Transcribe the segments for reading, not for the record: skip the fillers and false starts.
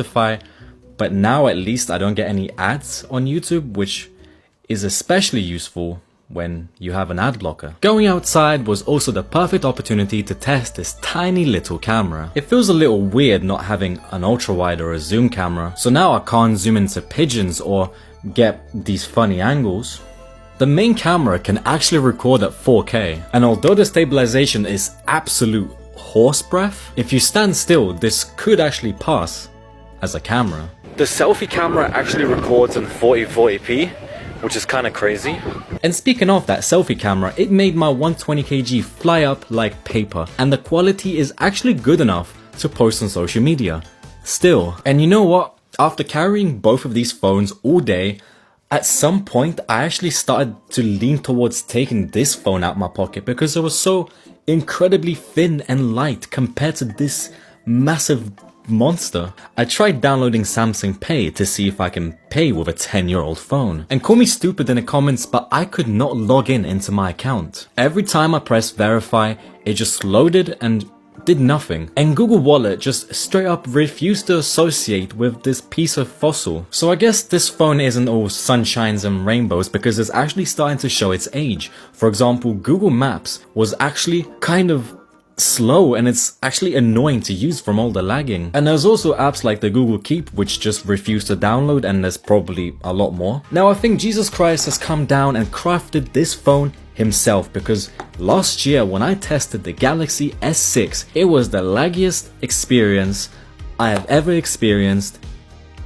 Spotify, but now at least I don't get any ads on YouTube, which is especially useful when you have an ad blocker. Going outside was also the perfect opportunity to test this tiny little camera. It feels a little weird not having an ultra wide or a zoom camera, so now I can't zoom into pigeons or get these funny angles. The main camera can actually record at 4K, and although the stabilization is absolute horse breath, if you stand still, this could actually pass as a camera. The selfie camera actually records in 4040p, which is kinda crazy. And speaking of that selfie camera, it made my 120kg fly up like paper, and the quality is actually good enough to post on social media. Still. And you know what? After carrying both of these phones all day, at some point I actually started to lean towards taking this phone out my pocket because it was so incredibly thin and light compared to this massive monster. I tried downloading Samsung Pay to see if I can pay with a 10-year-old phone. And call me stupid in the comments, but I could not log in into my account. Every time I pressed verify, it just loaded and did nothing. And Google Wallet just straight up refused to associate with this piece of fossil. So I guess this phone isn't all sunshines and rainbows because it's actually starting to show its age. For example, Google Maps was actually kind of slow, and it's actually annoying to use from all the lagging. And there's also apps like the Google Keep which just refuse to download, and there's probably a lot more. Now I think Jesus Christ has come down and crafted this phone himself, because last year when I tested the Galaxy S6, it was the laggiest experience I have ever experienced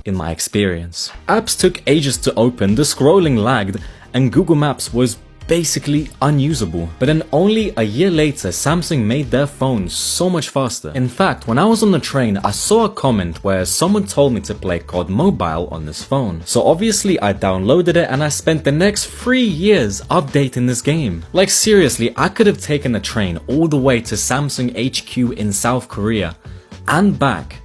in my experience. Apps took ages to open, the scrolling lagged, and Google Maps was basically unusable. But then only a year later, Samsung made their phones so much faster. In fact, when I was on the train, I saw a comment where someone told me to play COD Mobile on this phone. So obviously I downloaded it, and I spent the next 3 years updating this game. Like seriously, I could have taken a train all the way to Samsung HQ in South Korea and back,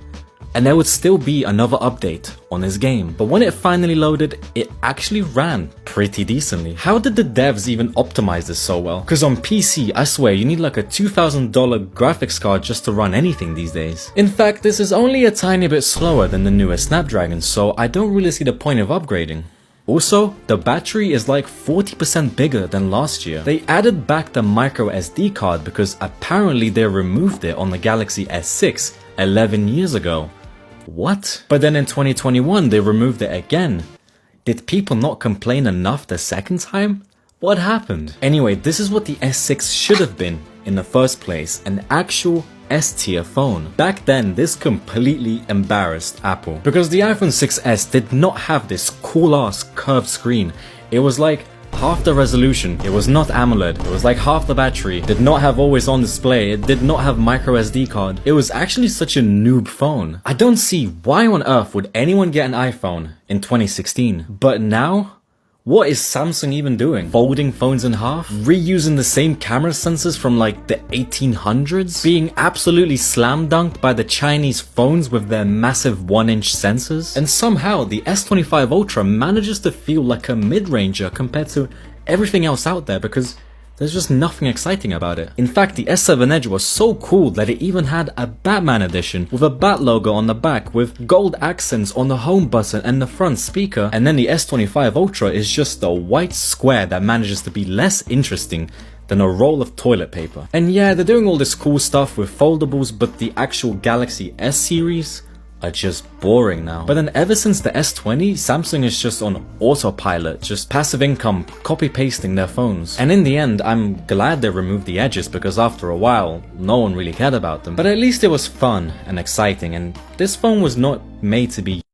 and there would still be another update on this game. But when it finally loaded, it actually ran pretty decently. How did the devs even optimize this so well? Because on PC, I swear you need like a $2,000 graphics card just to run anything these days. In fact, this is only a tiny bit slower than the newest Snapdragon, so I don't really see the point of upgrading. Also, the battery is like 40% bigger than last year. They added back the micro SD card because apparently they removed it on the Galaxy S6 11 years ago. What? But then in 2021 they removed it again. Did people not complain enough the second time? What happened? Anyway, this is what the S6 should have been in the first place, an actual S-tier phone. Back then, this completely embarrassed Apple because the iPhone 6s did not have this cool ass curved screen. It was like half the resolution, it was not AMOLED, it was like half the battery, did not have always on display, it did not have micro SD card. It was actually such a noob phone. I don't see why on earth would anyone get an iPhone in 2016. But now, what is Samsung even doing? Folding phones in half? Reusing the same camera sensors from like the 1800s? Being absolutely slam dunked by the Chinese phones with their massive 1-inch sensors? And somehow the S25 Ultra manages to feel like a mid-ranger compared to everything else out there because there's just nothing exciting about it. In fact, the S7 Edge was so cool that it even had a Batman edition with a bat logo on the back with gold accents on the home button and the front speaker. And then the S25 Ultra is just a white square that manages to be less interesting than a roll of toilet paper. And yeah, they're doing all this cool stuff with foldables, but the actual Galaxy S series are just boring now. But then ever since the S20, Samsung is just on autopilot, just passive income, copy pasting their phones. And in the end, I'm glad they removed the edges because after a while, no one really cared about them. But at least it was fun and exciting, and this phone was not made to be